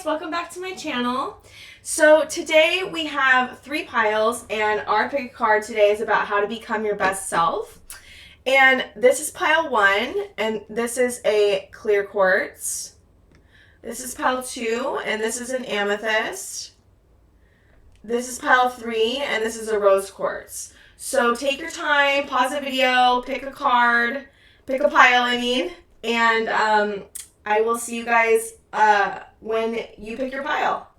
guys, welcome back to my channel. So today we have 3 piles, and our pick card today is about how to become your best self. And this is pile 1, and this is a clear quartz. This is pile 2, and this is an amethyst. This is pile 3, and this is a rose quartz. So take your time, pause the video, pick a card, pick a pile, and I will see you guys when you pick your pile.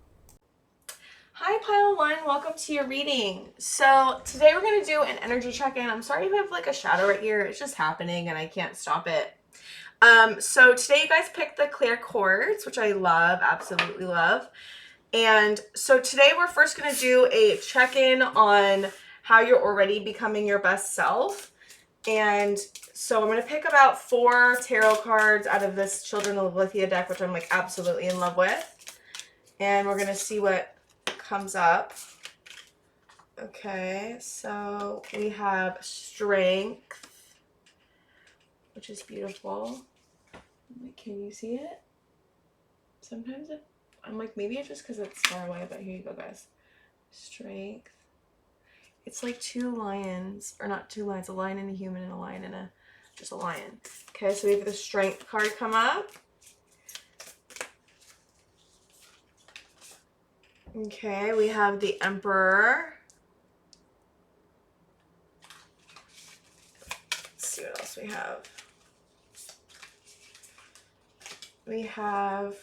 Hi pile 1, welcome to your reading. So today we're going to do an energy check-in. I'm sorry if I have like a shadow right here. It's just happening and I can't stop it. So today you guys picked the clear quartz, which I love, absolutely love. And so today we're first going to do a check-in on how you're already becoming your best self. And so I'm going to pick about 4 tarot cards out of this Children of Lithia deck, which I'm like absolutely in love with. And we're going to see what comes up. Okay, so we have strength, which is beautiful. Can you see it? Sometimes I'm like, maybe it's just because it's far away, but here you go, guys. Strength. It's like 2 lions, or not 2 lions, a lion and a human and a lion and just a lion. Okay, so we have the strength card come up. Okay, we have the Emperor. Let's see what else we have. We have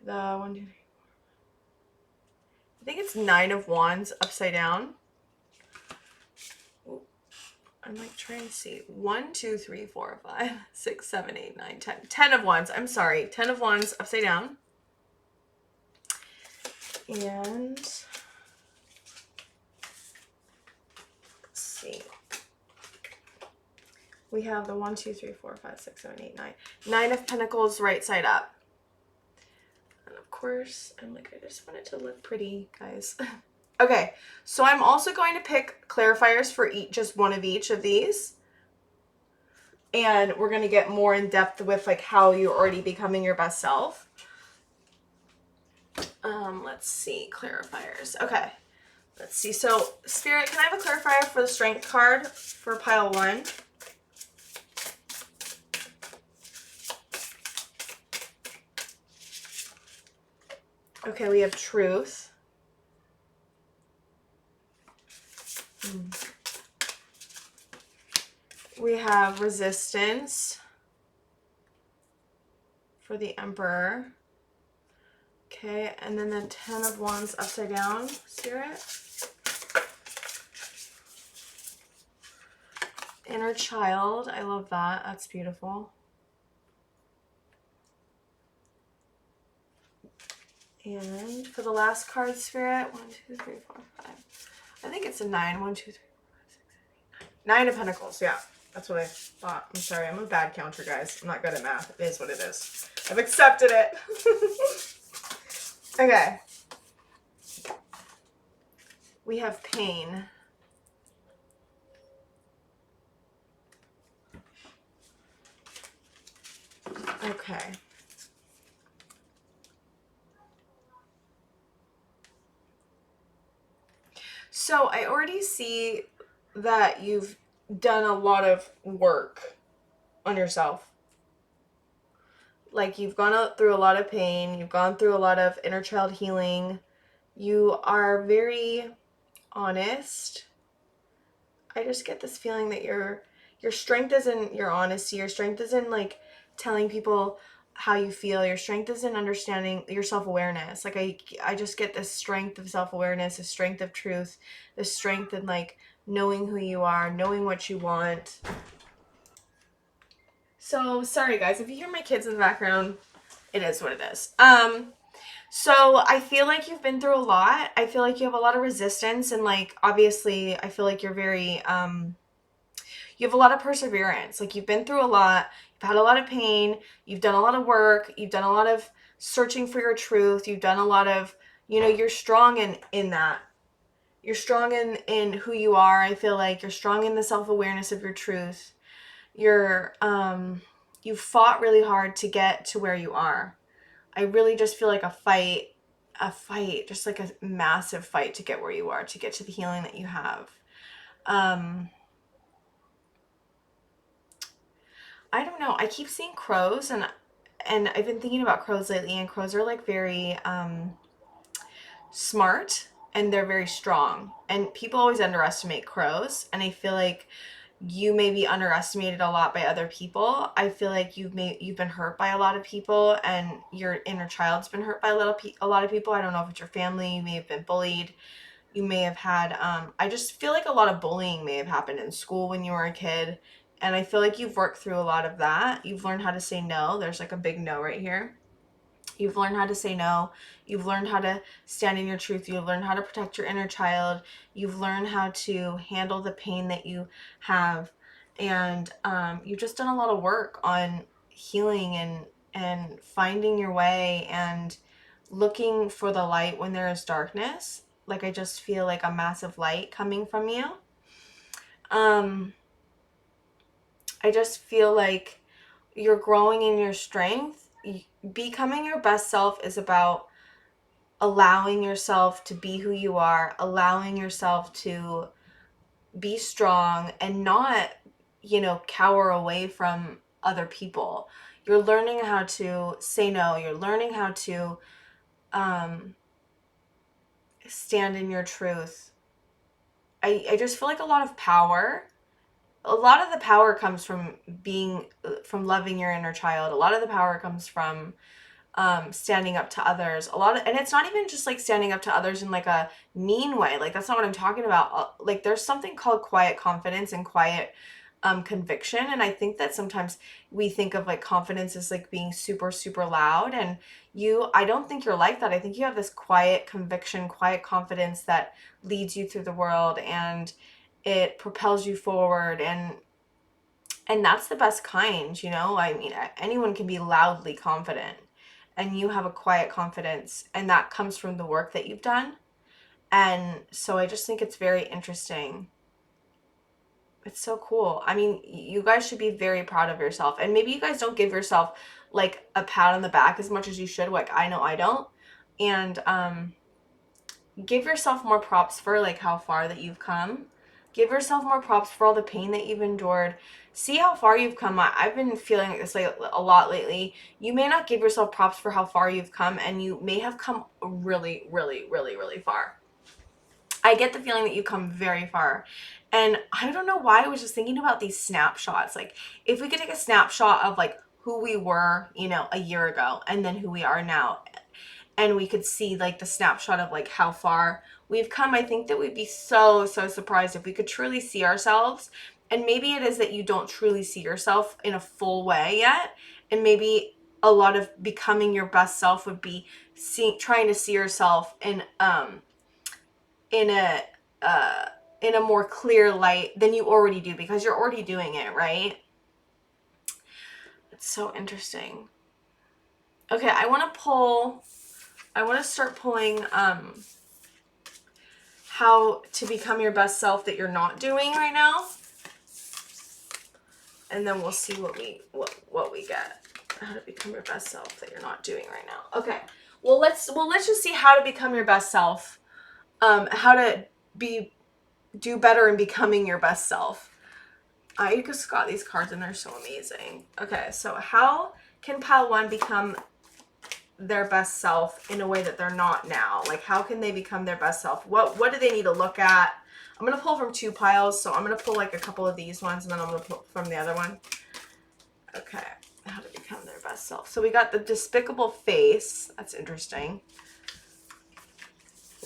the 1, 2, 3, 4. I think it's 9 of Wands upside down. I'm like trying to see. 1, 2, 3, 4, 5, 6, 7, 8, 9, 10. 10 of Wands. I'm sorry. 10 of Wands upside down. And let's see. We have the 1, 2, 3, 4, 5, 6, 7, 8, 9. 9 of Pentacles right side up. And of course, I'm like, I just want it to look pretty, guys. Okay, so I'm also going to pick clarifiers for just one of each of these. And we're going to get more in depth with like how you're already becoming your best self. Let's see, clarifiers. Okay, let's see. So, Spirit, can I have a clarifier for the strength card for pile 1? Okay, we have truth. We have resistance for the Emperor. Okay, and then the 10 of Wands upside down, Spirit. Inner Child, I love that. That's beautiful. And for the last card, Spirit, 1, 2, 3, 4, 5. I think it's a 9. 1, 2, 3, 4, 5, 6, 7, 8, 9. 9 of Pentacles, yeah. That's what I thought. I'm sorry, I'm a bad counter, guys. I'm not good at math. It is what it is. I've accepted it. Okay. We have pain. Okay. So I already see that you've done a lot of work on yourself. Like you've gone through a lot of pain. You've gone through a lot of inner child healing. You are very honest. I just get this feeling that your strength is in your honesty. Your strength is in like telling people how you feel. Your strength is in understanding your self-awareness. Like I just get this strength of self-awareness, this strength of truth, this strength in like knowing who you are, knowing what you want. So sorry guys, if you hear my kids in the background, it is what it is. So I feel like you've been through a lot. I feel like you have a lot of resistance, and like obviously I feel like you're very you have a lot of perseverance. Like you've been through a lot. You've had a lot of pain. You've done a lot of work. You've done a lot of searching for your truth. You've done a lot of, you're strong in that. You're strong in who you are. I feel like you're strong in the self-awareness of your truth. You've fought really hard to get to where you are. I really just feel like a fight, just like a massive fight to get where you are, to get to the healing that you have. I don't know. I keep seeing crows, and I've been thinking about crows lately, and crows are like very smart, and they're very strong. And people always underestimate crows, and I feel like you may be underestimated a lot by other people. I feel like you've been hurt by a lot of people, and your inner child's been hurt by a lot of people. I don't know if it's your family. You may have been bullied. You may have had I just feel like a lot of bullying may have happened in school when you were a kid, and I feel like you've worked through a lot of that. You've learned how to say no. There's like a big no right here. You've learned how to say no. You've learned how to stand in your truth. You've learned how to protect your inner child. You've learned how to handle the pain that you have. And you've just done a lot of work on healing and finding your way and looking for the light when there is darkness. Like, I just feel like a massive light coming from you. I just feel like you're growing in your strength. Becoming your best self is about allowing yourself to be who you are, allowing yourself to be strong and not, cower away from other people. You're learning how to say no. You're learning how to stand in your truth. I just feel like a lot of the power comes from loving your inner child. A lot of the power comes from standing up to others. And it's not even just like standing up to others in like a mean way. Like, that's not what I'm talking about. Like, there's something called quiet confidence and quiet conviction. And I think that sometimes we think of like confidence as like being super, super loud. And I don't think you're like that. I think you have this quiet conviction, quiet confidence that leads you through the world, and it propels you forward. And that's the best kind, I mean, anyone can be loudly confident, and you have a quiet confidence, and that comes from the work that you've done. And so I just think it's very interesting. It's so cool. I mean, you guys should be very proud of yourself. And maybe you guys don't give yourself like a pat on the back as much as you should. Like, I know I don't. And give yourself more props for like how far that you've come. Give yourself more props for all the pain that you've endured. See how far you've come. I've been feeling like this like a lot lately. You may not give yourself props for how far you've come, and you may have come really, really, really, really far. I get the feeling that you come very far. And I don't know why I was just thinking about these snapshots. Like, if we could take a snapshot of like who we were, a year ago, and then who we are now, and we could see like the snapshot of like how far we've come, I think that we'd be so, so surprised if we could truly see ourselves. And maybe it is that you don't truly see yourself in a full way yet. And maybe a lot of becoming your best self would be trying to see yourself in a more clear light than you already do, because you're already doing it, right? It's so interesting. Okay, I want to start pulling how to become your best self that you're not doing right now. And then we'll see what we get. How to become your best self that you're not doing right now. Okay. Well, let's just see how to become your best self. How to do better in becoming your best self. I just got these cards and they're so amazing. Okay, so how can pile 1 become their best self in a way that they're not now? Like, how can they become their best self? What do they need to look at? I'm going to pull from 2 piles, so I'm going to pull like a couple of these ones, and then I'm going to pull from the other one. Okay, how to become their best self. So we got the despicable face. That's interesting.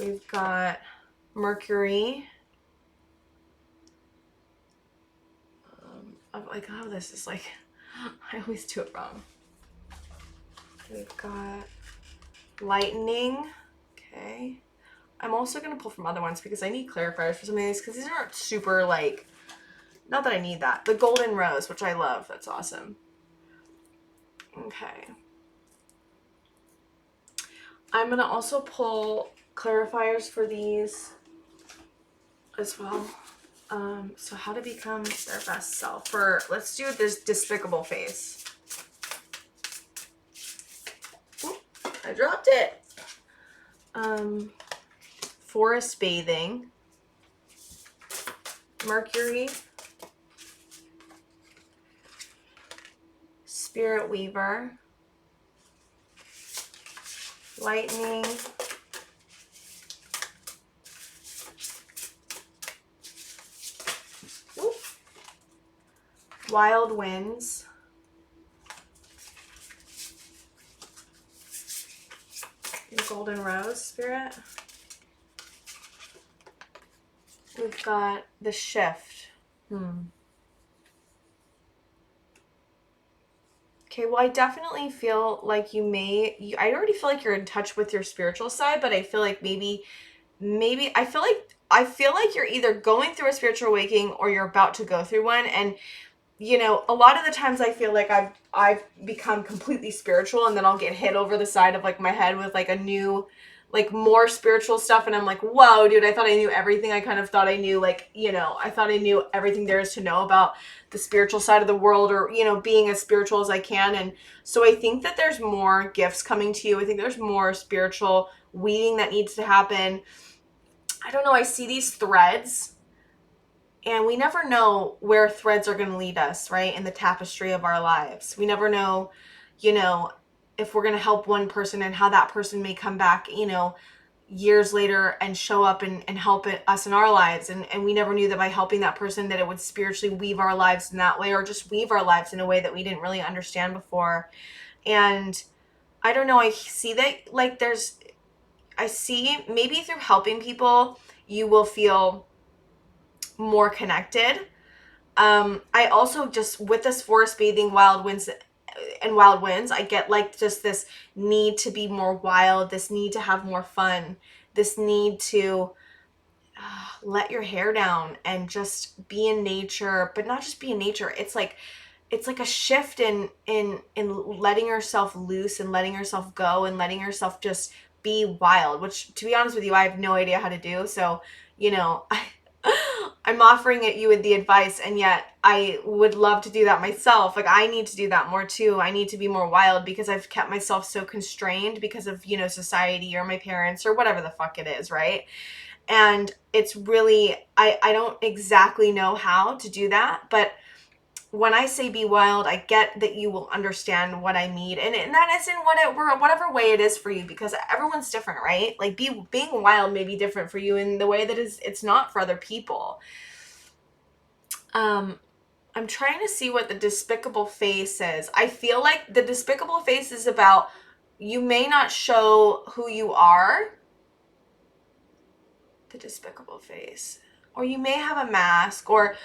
We've got Mercury. I'm like, oh, this is like, I always do it wrong. We've got Lightning. Okay. I'm also going to pull from other ones because I need clarifiers for some of these, because these aren't super like, not that I need that. The Golden Rose, which I love. That's awesome. Okay. I'm going to also pull clarifiers for these as well. So how to become their best self. Let's do this despicable face. Ooh. I dropped it. Forest bathing. Mercury. Spirit weaver. Lightning. Ooh. Wild winds. The golden rose spirit. We've got the shift. Okay, well, I definitely feel like I already feel like you're in touch with your spiritual side, but I feel like maybe I feel like you're either going through a spiritual awakening or you're about to go through one. And you know, a lot of the times I feel like I've become completely spiritual, and then I'll get hit over the side of like my head with like a new, like more spiritual stuff, and I'm like, whoa, dude, I thought I knew everything. I kind of thought I knew, like, you know, I thought I knew everything there is to know about the spiritual side of the world, or, you know, being as spiritual as I can. And so I think that there's more gifts coming to you. I think there's more spiritual weeding that needs to happen. I don't know, I see these threads, and we never know where threads are going to lead us, right, in the tapestry of our lives. We never know, you know, if we're going to help one person and how that person may come back, you know, years later and show up and help us in our lives. And we never knew that by helping that person that it would spiritually weave our lives in that way, or just weave our lives in a way that we didn't really understand before. And I don't know, I see that, like, I see maybe through helping people, you will feel more connected. I also just, with this forest bathing, wild winds, I get like just this need to be more wild, this need to have more fun, this need to let your hair down and just be in nature, but not just be in nature. It's like a shift in letting yourself loose and letting yourself go and letting yourself just be wild, which, to be honest with you, I have no idea how to do. So, you know, I'm offering it you with the advice, and yet I would love to do that myself. Like, I need to do that more too. I need to be more wild because I've kept myself so constrained because of, you know, society or my parents or whatever the fuck it is, right? And it's really, I don't exactly know how to do that, but when I say be wild, I get that you will understand what I mean. And that is in whatever way it is for you, because everyone's different, right? Like, being wild may be different for you in the way that it's not for other people. I'm trying to see what the despicable face is. I feel like the despicable face is about, you may not show who you are. The despicable face. Or you may have a mask, or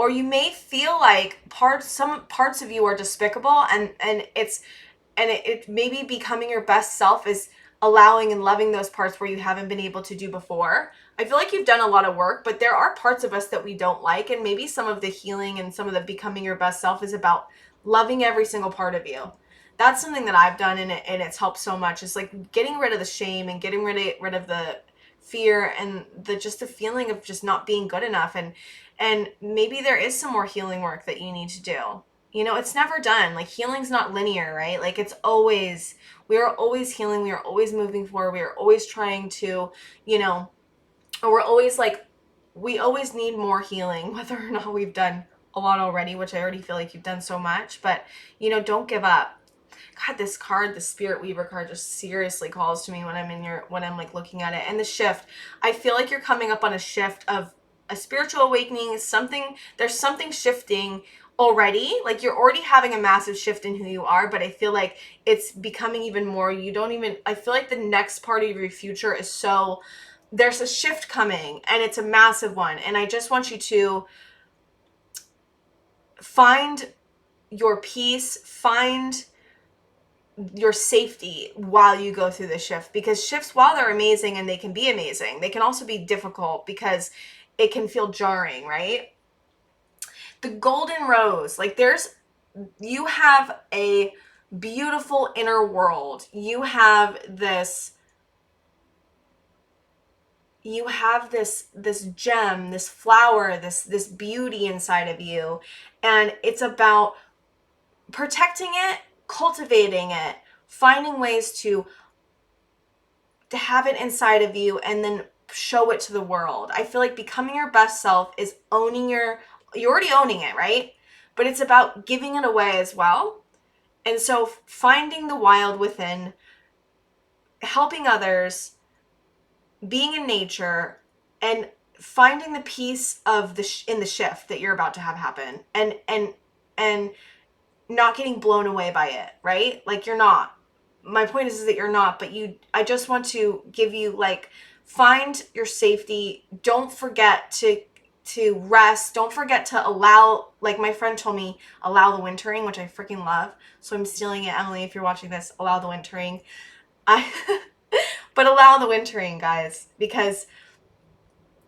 you may feel like some parts of you are despicable, and it maybe becoming your best self is allowing and loving those parts where you haven't been able to do before. I feel like you've done a lot of work, but there are parts of us that we don't like, and maybe some of the healing and some of the becoming your best self is about loving every single part of you. That's something that I've done, and it's helped so much. It's like getting rid of the shame and getting rid of the fear and the feeling of just not being good enough. And maybe there is some more healing work that you need to do. You know, it's never done. Like, healing's not linear, right? Like, we are always healing. We are always moving forward. We are always trying to, you know, or we're always like, we always need more healing, whether or not we've done a lot already, which I already feel like you've done so much. But, you know, don't give up. God, this card, the Spirit Weaver card, just seriously calls to me when I'm like looking at it. And the shift, I feel like you're coming up on a shift of a spiritual awakening. There's something shifting already. Like, you're already having a massive shift in who you are, but I feel like it's becoming even more. I feel like the next part of your future is there's a shift coming, and it's a massive one. And I just want you to find your peace, find your safety while you go through the shift, because shifts, while they're amazing and they can be amazing, they can also be difficult because it can feel jarring, right? The golden rose, like, you have a beautiful inner world. You have this gem, this flower, this beauty inside of you, and it's about protecting it, cultivating it, finding ways to have it inside of you and then show it to the world. I feel like becoming your best self is owning you're already owning it, right? But it's about giving it away as well. And so finding the wild within, helping others, being in nature, and finding the peace of in the shift that you're about to have happen, and not getting blown away by it, right? Like, you're not. My point is that you're not, but I just want to give you, like, find your safety. Don't forget to rest. Don't forget to allow, like my friend told me, allow the wintering, which I freaking love. So I'm stealing it, Emily, if you're watching this, allow the wintering. But allow the wintering, guys, because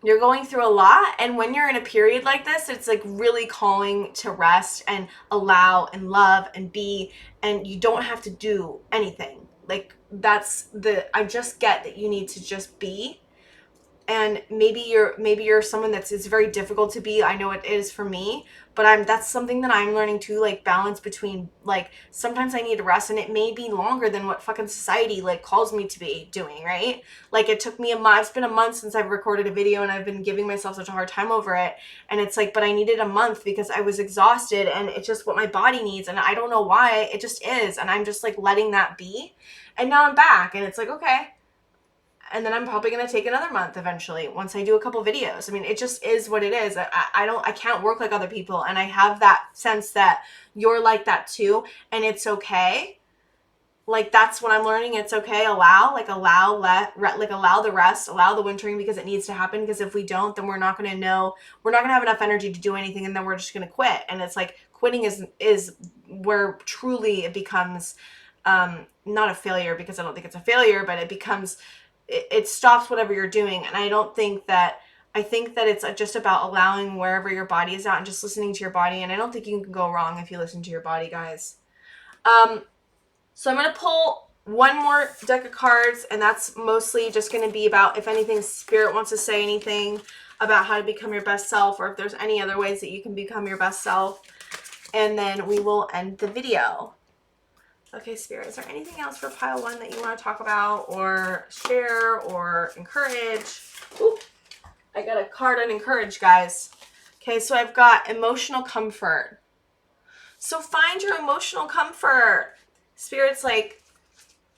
you're going through a lot, and when you're in a period like this, it's like really calling to rest and allow and love and be, and you don't have to do anything. Like, I just get that you need to just be. And maybe you're someone it's very difficult to be. I know it is for me, but that's something that I'm learning to, like, balance between, like, sometimes I need to rest, and it may be longer than what fucking society, like, calls me to be doing, right? Like, it took me a month. It's been a month since I've recorded a video, and I've been giving myself such a hard time over it. And it's like, but I needed a month because I was exhausted, and it's just what my body needs, and I don't know why. It just is, and I'm just, like, letting that be. And now I'm back, and it's like, okay. And then I'm probably going to take another month eventually once I do a couple videos. I mean, it just is what it is. I can't work like other people. And I have that sense that you're like that too. And it's okay. Like, that's what I'm learning. It's okay. Allow the rest, allow the wintering, because it needs to happen. Because if we don't, then we're not going to have enough energy to do anything. And then we're just going to quit. And it's like, quitting is where truly it becomes, not a failure, because I don't think it's a failure, but it becomes, it stops whatever you're doing. And I think that it's just about allowing wherever your body is at and just listening to your body. And I don't think you can go wrong if you listen to your body, guys. So I'm going to pull one more deck of cards, and that's mostly just going to be about if anything Spirit wants to say anything about how to become your best self, or if there's any other ways that you can become your best self. And then we will end the video. Okay, Spirit, is there anything else for pile 1 that you want to talk about or share or encourage? Ooh, I got a card on encourage, guys. Okay, so I've got emotional comfort. So find your emotional comfort. Spirit's like,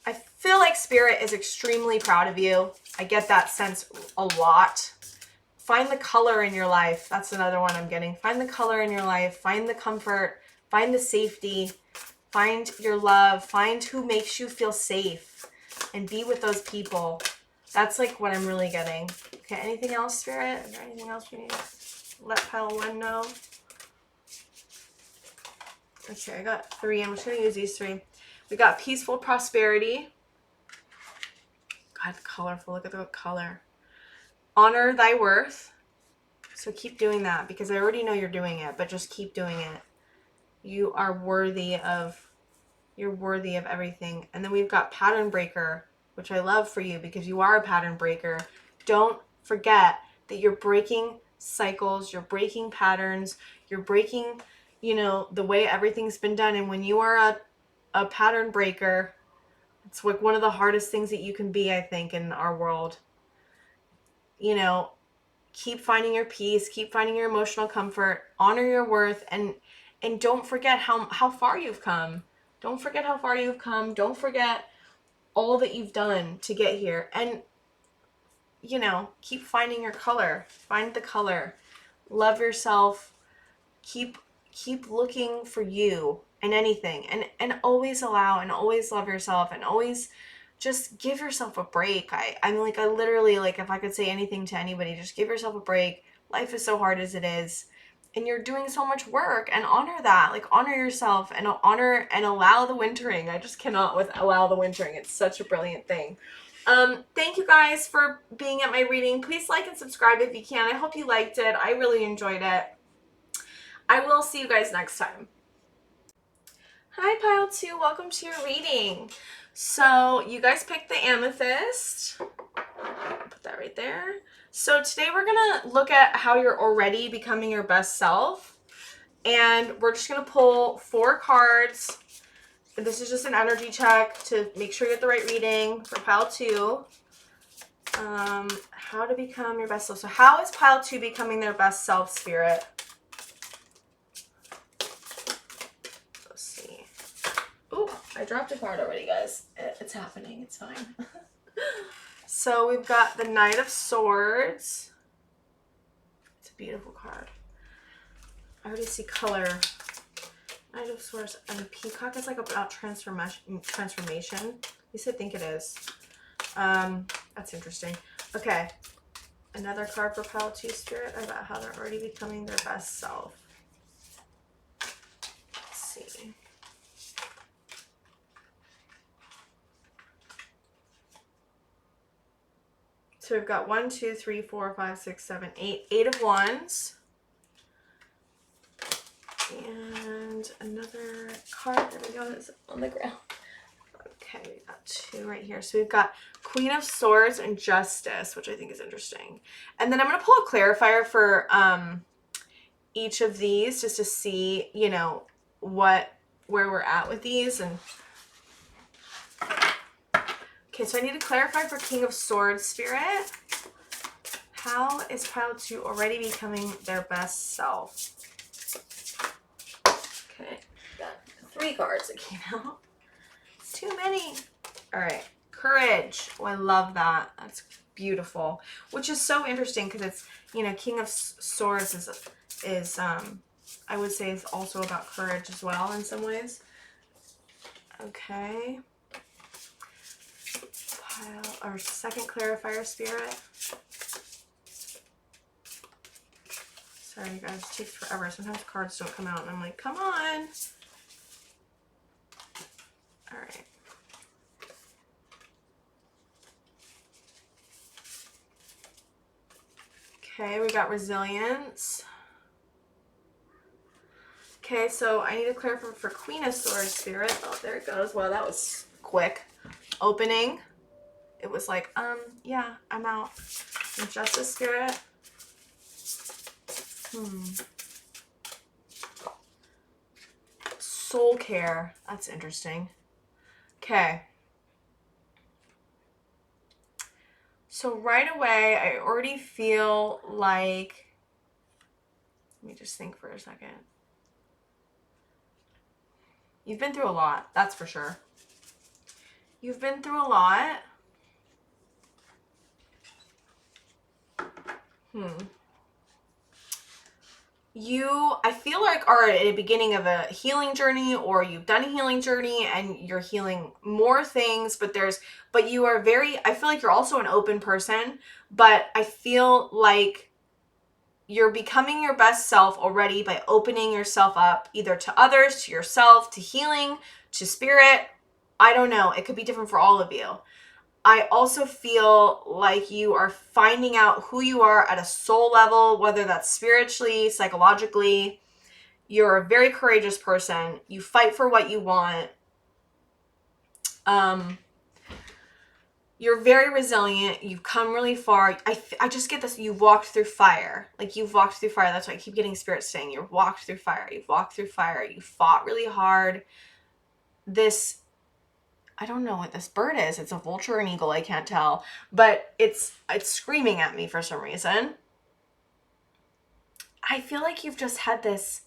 I feel like Spirit is extremely proud of you. I get that sense a lot. Find the color in your life. That's another one I'm getting. Find the color in your life. Find the comfort. Find the safety. Find your love. Find who makes you feel safe, and be with those people. That's like what I'm really getting. Okay, anything else, Spirit? Is there anything else you need to let pile 1 know? Okay, I got 3. I'm just going to use these 3. We got peaceful prosperity. God, colorful. Look at the color. Honor thy worth. So keep doing that, because I already know you're doing it, but just keep doing it. You are worthy of, you're worthy of everything. And then we've got pattern breaker, which I love for you because you are a pattern breaker. Don't forget that you're breaking cycles, you're breaking patterns, you're breaking, the way everything's been done. And when you are a pattern breaker, it's like one of the hardest things that you can be, I think, in our world. Keep finding your peace, keep finding your emotional comfort, honor your worth, and don't forget how far you've come. Don't forget how far you've come. Don't forget all that you've done to get here. And, keep finding your color. Find the color. Love yourself. Keep looking for you in anything. And always allow and always love yourself, and always just give yourself a break. I literally, if I could say anything to anybody, just give yourself a break. Life is so hard as it is. And you're doing so much work, and honor that. Honor yourself and honor and allow the wintering. I just cannot with allow the wintering. It's such a brilliant thing. Thank you guys for being at my reading. Please like and subscribe if you can. I hope you liked it. I really enjoyed it. I will see you guys next time. Hi, pile 2. Welcome to your reading. So you guys picked the amethyst. Put that right there. So today we're going to look at how you're already becoming your best self. And we're just going to pull 4 cards. And this is just an energy check to make sure you get the right reading for pile 2. How to become your best self. So how is pile 2 becoming their best self, Spirit? Let's see. Oh, I dropped a card already, guys. It's happening. It's fine. So we've got the Knight of Swords. It's a beautiful card. I already see color. Knight of Swords and Peacock is like about transformation. At least I think it is. That's interesting. Okay. Another card for pile 2, Spirit, about how they're already becoming their best self. Let's see. So we've got 1, 2, 3, 4, 5, 6, 7, 8. 8 of Wands. And another card. There we go. It's on the ground. Okay, we got 2 right here. So we've got Queen of Swords and Justice, which I think is interesting. And then I'm going to pull a clarifier for each of these just to see, you know, where we're at with these. And okay, so I need to clarify for King of Swords, Spirit. How is pile 2 already becoming their best self? Okay, got 3 cards that came out. It's too many. All right, Courage. Oh, I love that. That's beautiful. Which is so interesting because it's, you know, King of Swords is I would say is also about courage as well in some ways. Okay. Our second clarifier, Spirit. Sorry, you guys, it takes forever. Sometimes cards don't come out, and I'm like, come on. All right. Okay, we got Resilience. Okay, so I need to clarify for Queen of Swords, Spirit. Oh, there it goes. Wow, that was quick. Opening. It was like, yeah, I'm out. And Justice, Spirit. Soul Care. That's interesting. Okay. So right away, I already feel like, let me just think for a second. You've been through a lot, that's for sure. You've been through a lot. I feel like are at the beginning of a healing journey, or you've done a healing journey and you're healing more things, but you are I feel like you're also an open person, but I feel like you're becoming your best self already by opening yourself up either to others, to yourself, to healing, to spirit. I don't know. It could be different for all of you. I also feel like you are finding out who you are at a soul level, whether that's spiritually, psychologically. You're a very courageous person. You fight for what you want. You're very resilient. You've come really far. I just get this. You've walked through fire. Like, you've walked through fire. That's why I keep getting spirit saying you've walked through fire. You've walked through fire. You fought really hard. I don't know what this bird is. It's a vulture or an eagle. I can't tell. But it's screaming at me for some reason. I feel like you've just had this.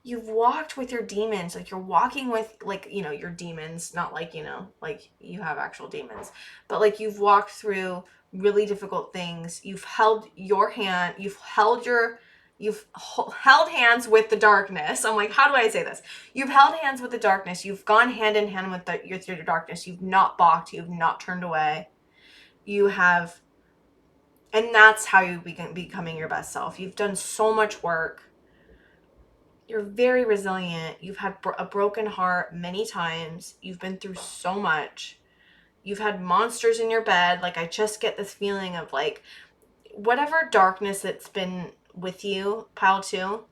You've walked with your demons. Like, you're walking with, like, you know, your demons. Not like, you know, like you have actual demons. But, like, you've walked through really difficult things. You've held your hand. You've held hands with the darkness. I'm like, how do I say this? You've held hands with the darkness. You've gone hand in hand with your darkness. You've not balked. You've not turned away. You have, and that's how you begin becoming your best self. You've done so much work. You're very resilient. You've had a broken heart many times. You've been through so much. You've had monsters in your bed. Like, I just get this feeling of, like, whatever darkness that's been with you, pile 2,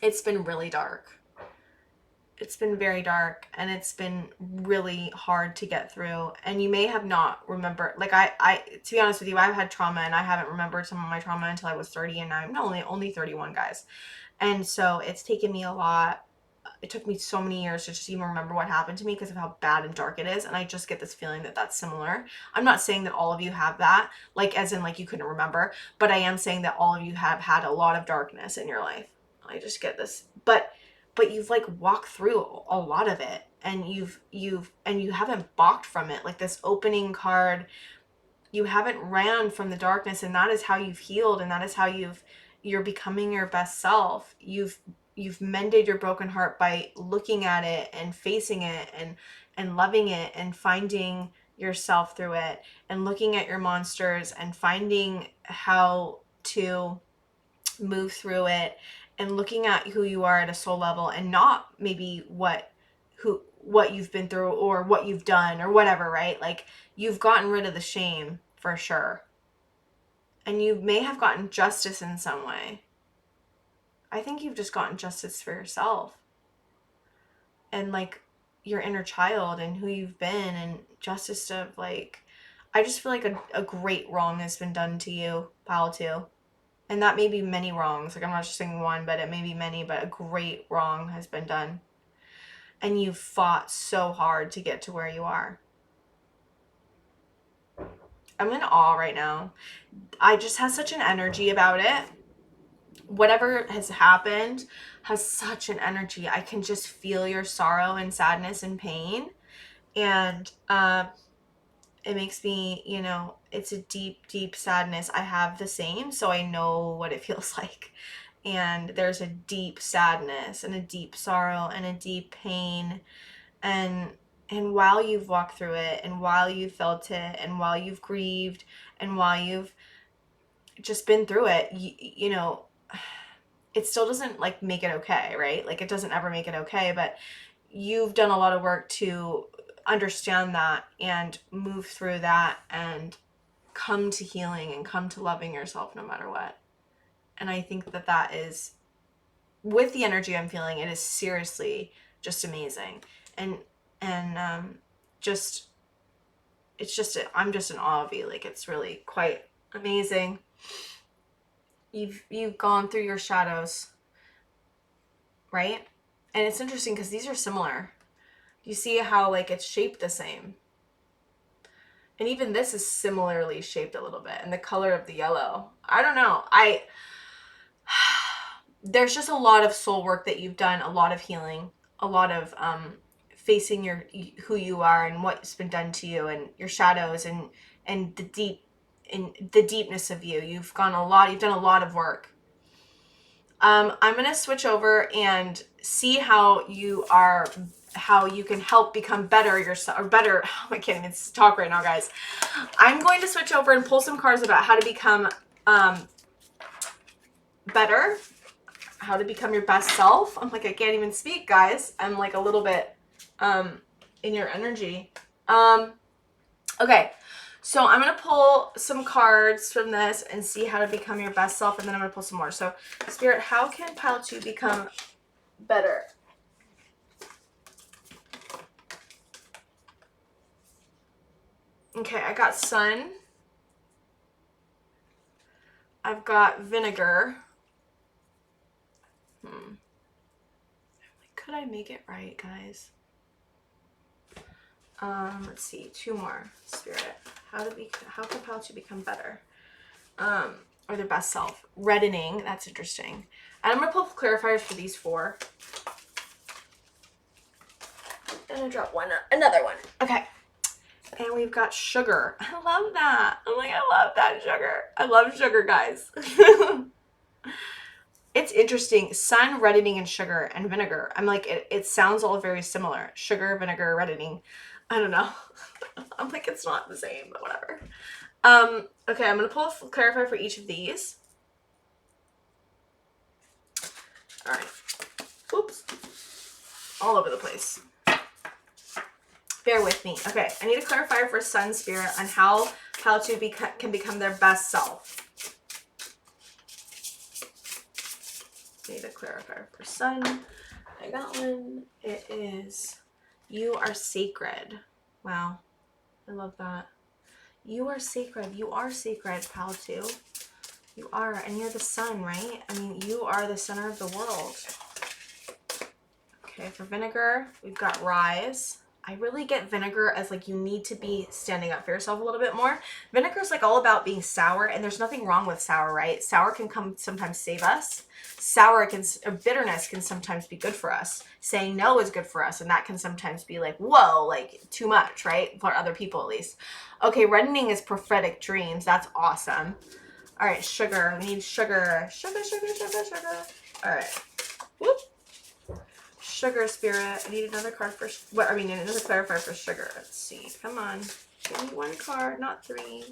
it's been really dark. It's been very dark, and it's been really hard to get through. And you may have not remembered, like, I to be honest with you, I've had trauma, and I haven't remembered some of my trauma until I was 30, and I'm only 31, guys. And so it's taken me a lot it took me so many years to just even remember what happened to me because of how bad and dark it is. And I just get this feeling that that's similar. I'm not saying that all of you have that, like as in like you couldn't remember, but I am saying that all of you have had a lot of darkness in your life. I just get this, but you've like walked through a lot of it, and you haven't balked from it. Like this opening card, you haven't ran from the darkness, and that is how you've healed, and that is how you're becoming your best self. You've mended your broken heart by looking at it and facing it and loving it and finding yourself through it, and looking at your monsters and finding how to move through it, and looking at who you are at a soul level, and not maybe what you've been through or what you've done or whatever, right? Like you've gotten rid of the shame for sure. And you may have gotten justice in some way. I think you've just gotten justice for yourself. And like your inner child and who you've been, and justice to like, I just feel like a great wrong has been done to you, pile 2. And that may be many wrongs. Like I'm not just saying one, but it may be many, but a great wrong has been done. And you've fought so hard to get to where you are. I'm in awe right now. I just have such an energy about it. Whatever has happened has such an energy. I can just feel your sorrow and sadness and pain. And it makes me, you know, it's a deep, deep sadness. I have the same, so I know what it feels like. And there's a deep sadness and a deep sorrow and a deep pain. And while you've walked through it, and while you've felt it, and while you've grieved, and while you've just been through it, you know, it still doesn't like make it okay, right? Like it doesn't ever make it okay, but you've done a lot of work to understand that and move through that and come to healing and come to loving yourself no matter what. And I think that is, with the energy I'm feeling, it is seriously just amazing. And just, it's just, I'm just in awe of you. Like it's really quite amazing. You've gone through your shadows, right? And it's interesting because these are similar. You see how like it's shaped the same. And even this is similarly shaped a little bit. And the color of the yellow, I don't know. There's just a lot of soul work that you've done, a lot of healing, a lot of facing who you are and what's been done to you, and your shadows, and the deepness of you. You've done a lot of work. I'm gonna switch over and see how you can help become better yourself, or better. Oh, I can't even talk right now, guys. I'm going to switch over and pull some cards about how to become better, how to become your best self. I'm like, I can't even speak, guys. I'm like a little bit in your energy. Okay, so I'm gonna pull some cards from this and see how to become your best self, and then I'm gonna pull some more. So Spirit, how can pile 2 become better? Okay, I got sun. I've got vinegar. Could I make it right, guys? Let's see, 2 more. Spirit, how can pile 2 become better? Or their best self. Reddening, that's interesting. And I'm gonna pull clarifiers for these 4. And I drop another one. Okay. And we've got sugar. I love that. I'm like, I love that sugar. I love sugar, guys. It's interesting. Sun, reddening, and sugar, and vinegar. I'm like, it sounds all very similar. Sugar, vinegar, reddening. I don't know. I'm like, it's not the same, but whatever. Okay, I'm going to pull a clarifier for each of these. All right. Oops. All over the place. Bear with me. Okay, I need a clarifier for Sun, Spirit on how pile 2 can become their best self. Need a clarifier for Sun. I got one. It is, you are sacred. Wow. I love that. You are sacred. You are sacred, pile 2. You are. And you're the sun, right? I mean, you are the center of the world. Okay, for vinegar, we've got rise. I really get vinegar as like you need to be standing up for yourself a little bit more. Vinegar is like all about being sour, and there's nothing wrong with sour, right? Sour can sometimes save us. Bitterness can sometimes be good for us. Saying no is good for us, and that can sometimes be like, whoa, like too much, right? For other people at least. Okay, reddening is prophetic dreams. That's awesome. All right, sugar. We need sugar. Sugar. All right. Whoop. Sugar spirit. I need another card for another clarifier for sugar. Let's see. Come on. Give me one card, not three.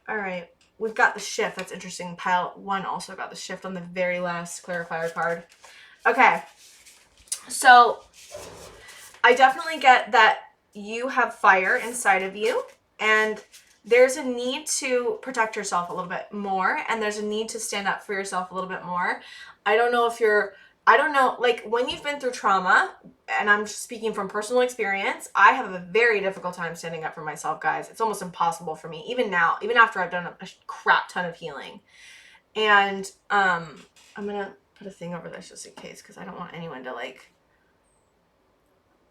All right. We've got the shift. That's interesting. Pile 1 also got the shift on the very last clarifier card. Okay. So I definitely get that you have fire inside of you, and there's a need to protect yourself a little bit more, and there's a need to stand up for yourself a little bit more. I don't know, like when you've been through trauma, and I'm speaking from personal experience, I have a very difficult time standing up for myself, guys. It's almost impossible for me, even now, even after I've done a crap ton of healing. And I'm gonna put a thing over this just in case, because I don't want anyone to like,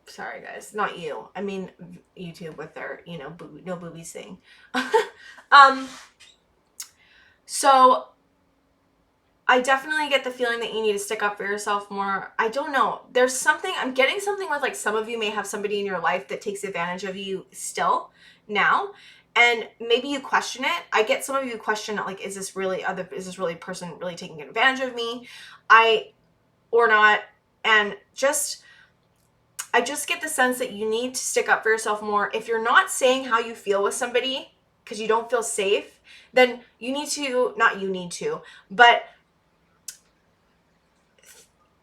sorry guys, not you, I mean YouTube with their, no boobies thing. So I definitely get the feeling that you need to stick up for yourself more. I don't know. There's something, I'm getting something with like some of you may have somebody in your life that takes advantage of you still now. And maybe you question it. I get some of you question it, like, is this really a person really taking advantage of me? Or not. And I just get the sense that you need to stick up for yourself more. If you're not saying how you feel with somebody because you don't feel safe, then but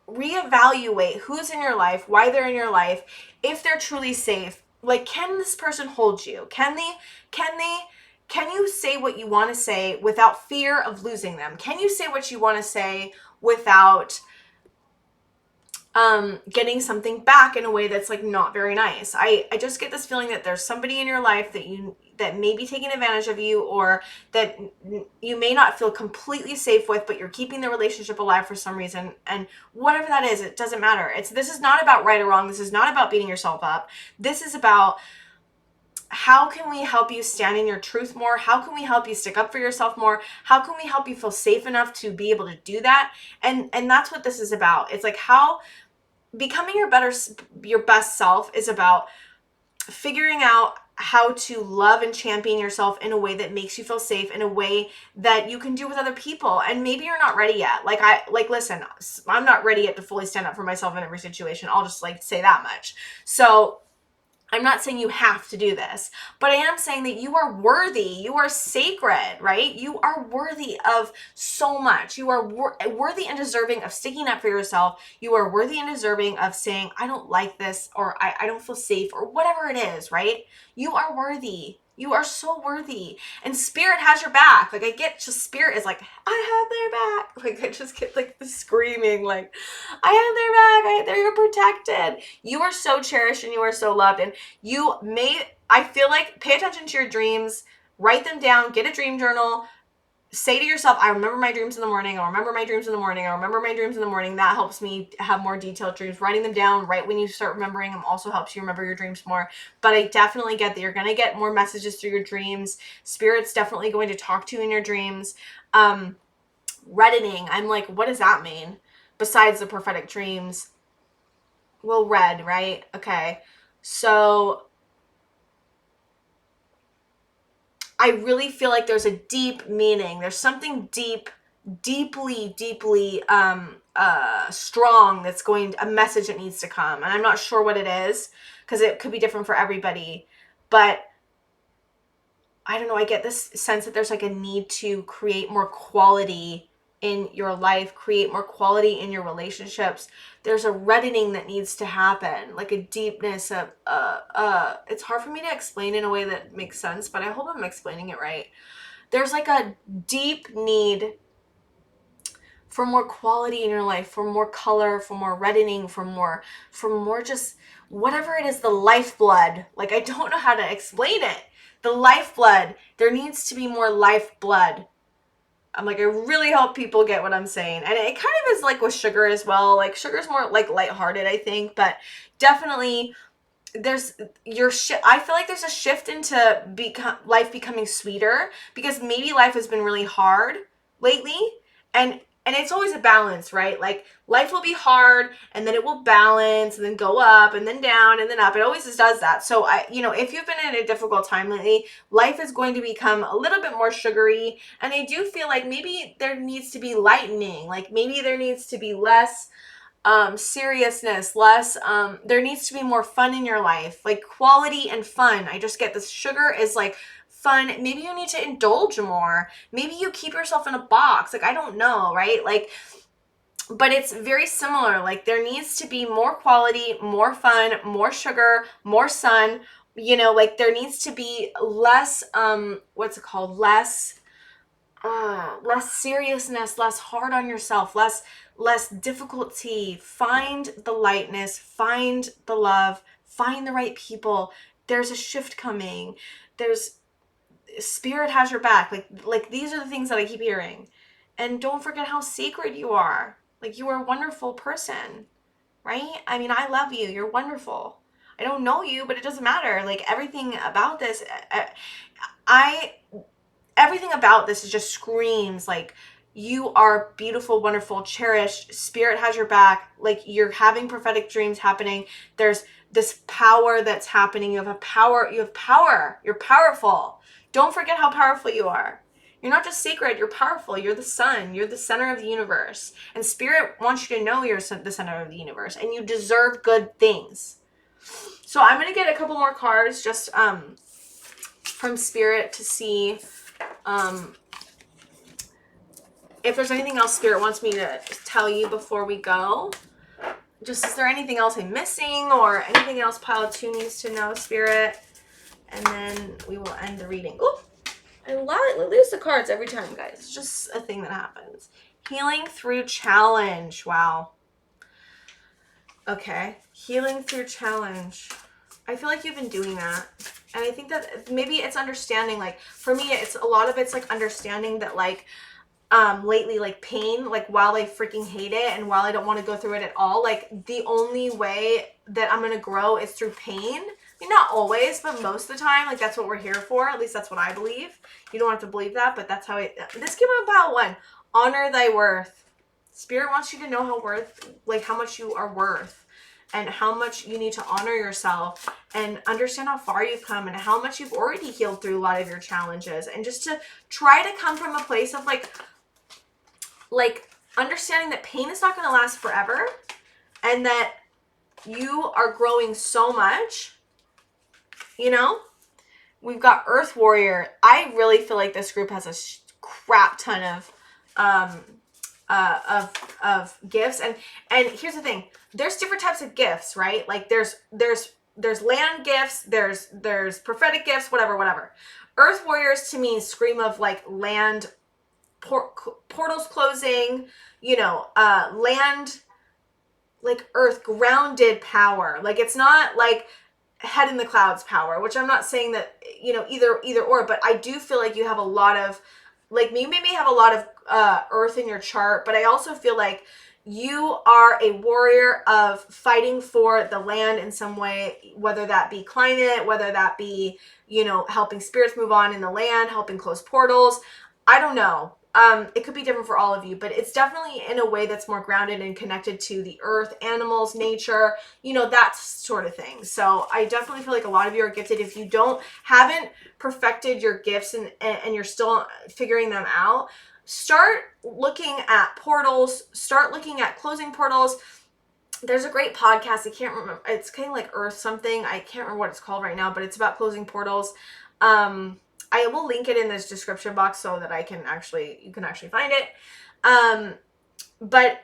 reevaluate who's in your life, why they're in your life, if they're truly safe. Like, can this person hold you? Can you say what you want to say without fear of losing them? Can you say what you want to say without getting something back in a way that's like not very nice? I just get this feeling that there's somebody in your life that may be taking advantage of you, or that you may not feel completely safe with, but you're keeping the relationship alive for some reason. And whatever that is, it doesn't matter. This is not about right or wrong. This is not about beating yourself up. This is about, how can we help you stand in your truth more? How can we help you stick up for yourself more? How can we help you feel safe enough to be able to do that? And that's what this is about. It's like, how becoming your best self is about figuring out how to love and champion yourself in a way that makes you feel safe, in a way that you can do with other people. And maybe you're not ready yet. Listen, I'm not ready yet to fully stand up for myself in every situation. I'll just say that much. So I'm not saying you have to do this, but I am saying that you are worthy. You are sacred, right? You are worthy of so much. You are worthy and deserving of sticking up for yourself. You are worthy and deserving of saying, I don't like this, or I don't feel safe, or whatever it is, right? You are worthy. You are so worthy. And spirit has your back. Like, I get just spirit is like, I have their back. Like, I just get like the screaming, like, I have their back. They're protected. You are so cherished and you are so loved. And I feel like, pay attention to your dreams, write them down, get a dream journal, say to yourself, I remember my dreams in the morning. I'll remember my dreams in the morning. I'll remember my dreams in the morning. That helps me have more detailed dreams. Writing them down right when you start remembering them also helps you remember your dreams more. But I definitely get that you're going to get more messages through your dreams. Spirit's definitely going to talk to you in your dreams. Reddening, I'm like, what does that mean? Besides the prophetic dreams. Well, red, right? Okay. So I really feel like there's a deep meaning. There's something deeply strong a message that needs to come. And I'm not sure what it is, because it could be different for everybody. But I don't know, I get this sense that there's like a need to create more quality in your life, create more quality in your relationships. There's a reddening that needs to happen, like a deepness of, it's hard for me to explain in a way that makes sense, but I hope I'm explaining it right. There's like a deep need for more quality in your life, for more color, for more reddening, for more just whatever it is, the lifeblood. Like, I don't know how to explain it. The lifeblood, there needs to be more lifeblood I'm like, I really hope people get what I'm saying. And it kind of is like with sugar as well. Like sugar's more like lighthearted, I think, but definitely I feel like there's a shift into life becoming sweeter, because maybe life has been really hard lately, and it's always a balance, right? Like life will be hard and then it will balance and then go up and then down and then up. It always just does that. So if you've been in a difficult time lately, life is going to become a little bit more sugary, and I do feel like maybe there needs to be lightening. Like maybe there needs to be less seriousness, less, there needs to be more fun in your life, like quality and fun. I just get this sugar is like fun. Maybe you need to indulge more. Maybe you keep yourself in a box. Like, I don't know, right? Like, but it's very similar. Like there needs to be more quality, more fun, more sugar, more sun, like there needs to be less, less seriousness, less hard on yourself, less difficulty. Find the lightness, find the love, find the right people. There's a shift coming. Spirit has your back. Like these are the things that I keep hearing. And don't forget how sacred you are. Like you are a wonderful person, right? I mean, I love you. You're wonderful. I don't know you, but it doesn't matter. Like everything about this, everything about this is just screams like you are beautiful, wonderful, cherished. Spirit has your back. Like you're having prophetic dreams happening. There's this power that's happening. You have power. You're powerful. Don't forget how powerful you are. You're not just sacred, you're powerful. You're the sun. You're the center of the universe. And Spirit wants you to know you're the center of the universe, and you deserve good things. So I'm going to get a couple more cards just from Spirit to see if there's anything else Spirit wants me to tell you before we go. Just, is there anything else I'm missing or anything else pile 2 needs to know, Spirit? And then we will end the reading. Ooh, I lose the cards every time, guys. It's just a thing that happens. Healing through challenge. Wow. Okay. Healing through challenge. I feel like you've been doing that. And I think that maybe it's understanding, like, for me, it's a lot of it's like understanding that, like, lately, like pain, like while I freaking hate it and while I don't want to go through it at all, like the only way that I'm going to grow is through pain. I mean, not always, but most of the time, like that's what we're here for. At least that's what I believe. You don't have to believe that, but that's how this came out pile 1. Honor thy worth. Spirit wants you to know how much you are worth, and how much you need to honor yourself and understand how far you've come and how much you've already healed through a lot of your challenges. And just to try to come from a place of like understanding that pain is not going to last forever, and that you are growing so much. We've got Earth Warrior. I really feel like this group has a crap ton of gifts, and here's the thing: there's different types of gifts, right? Like there's land gifts, there's prophetic gifts, whatever. Earth Warriors to me scream of like land, portals closing, land, like earth grounded power. Like it's not like head in the clouds power, which I'm not saying that, either or, but I do feel like you have a lot of, like, you maybe have a lot of earth in your chart, but I also feel like you are a warrior of fighting for the land in some way, whether that be climate, whether that be, helping spirits move on in the land, helping close portals. I don't know. It could be different for all of you, but it's definitely in a way that's more grounded and connected to the earth, animals, nature, that sort of thing. So I definitely feel like a lot of you are gifted. If you haven't perfected your gifts and you're still figuring them out, start looking at portals, start looking at closing portals. There's a great podcast. I can't remember. It's kind of like Earth something. I can't remember what it's called right now, but it's about closing portals. I will link it in this description box so that you can actually find it. But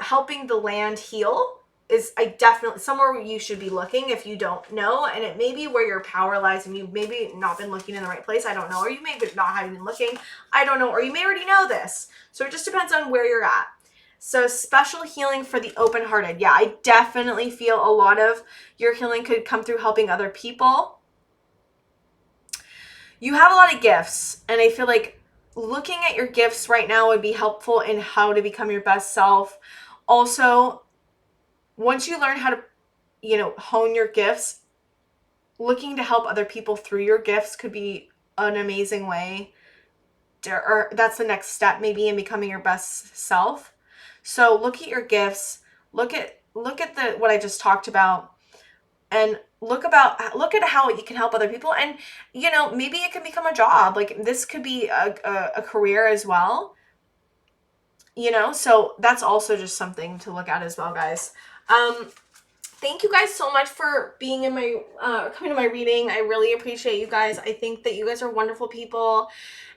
helping the land heal is definitely somewhere where you should be looking if you don't know. And it may be where your power lies and you've maybe not been looking in the right place. I don't know. Or you may not have been looking. I don't know. Or you may already know this. So it just depends on where you're at. So special healing for the open-hearted. Yeah, I definitely feel a lot of your healing could come through helping other people. You have a lot of gifts, and I feel like looking at your gifts right now would be helpful in how to become your best self. Also, once you learn how to, hone your gifts, looking to help other people through your gifts could be an amazing way. Or that's the next step maybe in becoming your best self. So look at your gifts, look at what I just talked about, and look at how you can help other people. And maybe it can become a job. Like this could be a career as well. So that's also just something to look at as well, guys. Thank you guys so much for being in my coming to my reading. I really appreciate you guys. I think that you guys are wonderful people.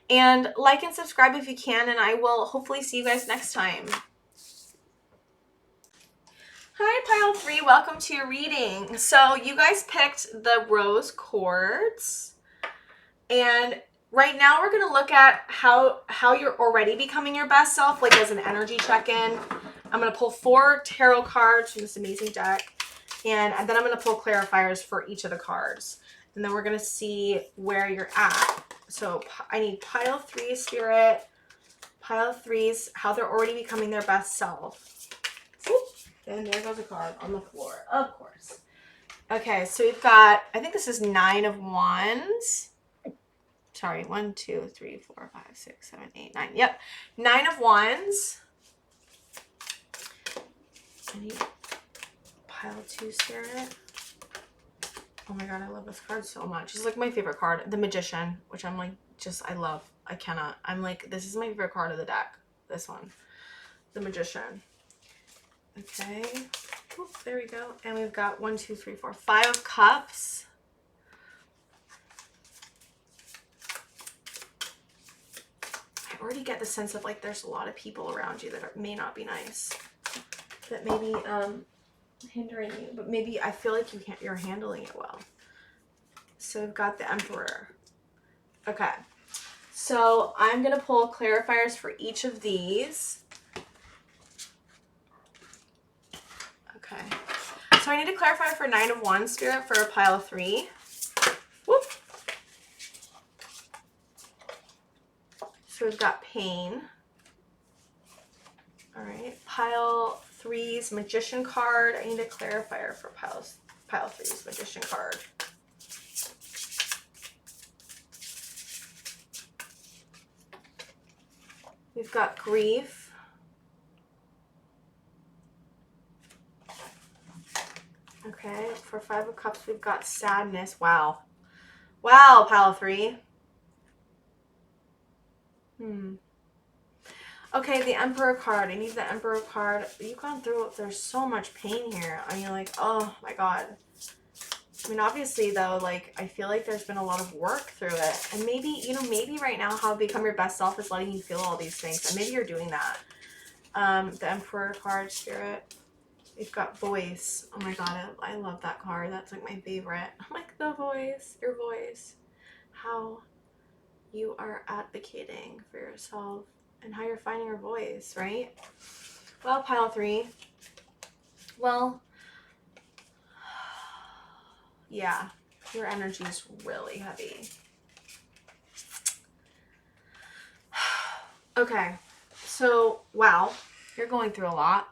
And like and subscribe if you can, and I will hopefully see you guys next time. Hi, pile 3. Welcome to your reading. So you guys picked the rose quartz, and right now we're going to look at how you're already becoming your best self, like as an energy check-in. I'm going to pull 4 tarot cards from this amazing deck, and then I'm going to pull clarifiers for each of the cards, and then we're going to see where you're at. So I need pile 3 spirit, pile 3's how they're already becoming their best self. Whoop. And there goes a card on the floor, of course. Okay, so we've got, I think this is 9 of Wands. Sorry, 1, 2, 3, 4, 5, 6, 7, 8, 9. Yep, 9 of Wands. I need pile 2 spirit. Oh my god, I love this card so much. It's like my favorite card, the Magician, which I'm like, I love. I cannot. I'm like, this is my favorite card of the deck. This one, the Magician. Okay, oop, there we go. And we've got 1, 2, 3, 4, 5 of Cups. I already get the sense of like there's a lot of people around you that may not be nice, that may be hindering you, but maybe I feel like you're handling it well. So we've got the Emperor. Okay, so I'm gonna pull clarifiers for each of these. Okay, so I need to clarify for 9 of Wands spirit for a pile 3. Whoop. So we've got Pain. All right, pile 3's Magician card. I need a clarifier for pile 3's Magician card. We've got Grief. Okay, for 5 of Cups, we've got Sadness. Wow. Wow, pile 3. Okay, the Emperor card. I need the Emperor card. You've gone through, there's so much pain here. I mean, like, oh my god. I mean, obviously, though, like, I feel like there's been a lot of work through it. And maybe, maybe right now how to become your best self is letting you feel all these things. And maybe you're doing that. The Emperor card, Spirit. We've got Voice. Oh my god, I love that card. That's like my favorite. I'm like, the voice, your voice. How you are advocating for yourself and how you're finding your voice, right? Well, pile 3. Well, yeah, your energy is really heavy. Okay, so, wow, you're going through a lot.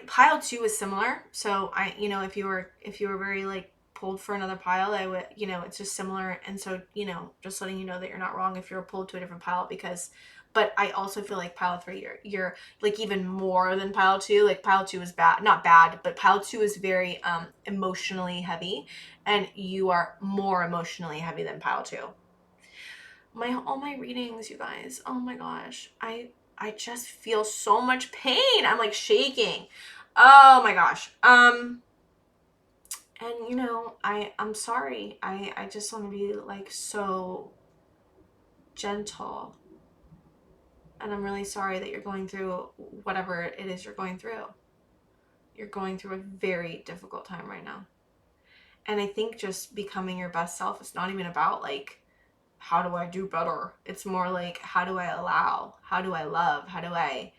Pile 2 is similar. So if you were very like pulled for another pile, I would, it's just similar. And so, just letting you know that you're not wrong if you're pulled to a different pile, but I also feel like pile 3, you're like even more than pile 2. Like pile 2 is not bad, but pile 2 is very emotionally heavy, and you are more emotionally heavy than pile 2. All my readings, you guys, oh my gosh, I just feel so much pain. I'm like shaking. Oh my gosh. And I'm sorry. I just want to be like so gentle. And I'm really sorry that you're going through whatever it is you're going through. You're going through a very difficult time right now. And I think just becoming your best self is not even about like, how do I do better? It's more like, how do I allow? How do I love? How do I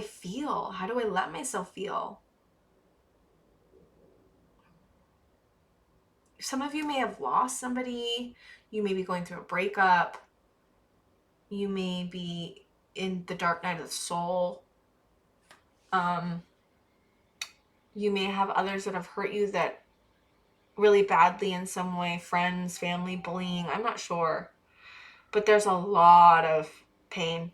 feel? How do I let myself feel? some of you may have lost somebody. You may be going through a breakup. You may be in the dark night of the soul. You may have others that have hurt you that really badly in some way, friends, family, bullying, I'm not sure. But there's a lot of pain.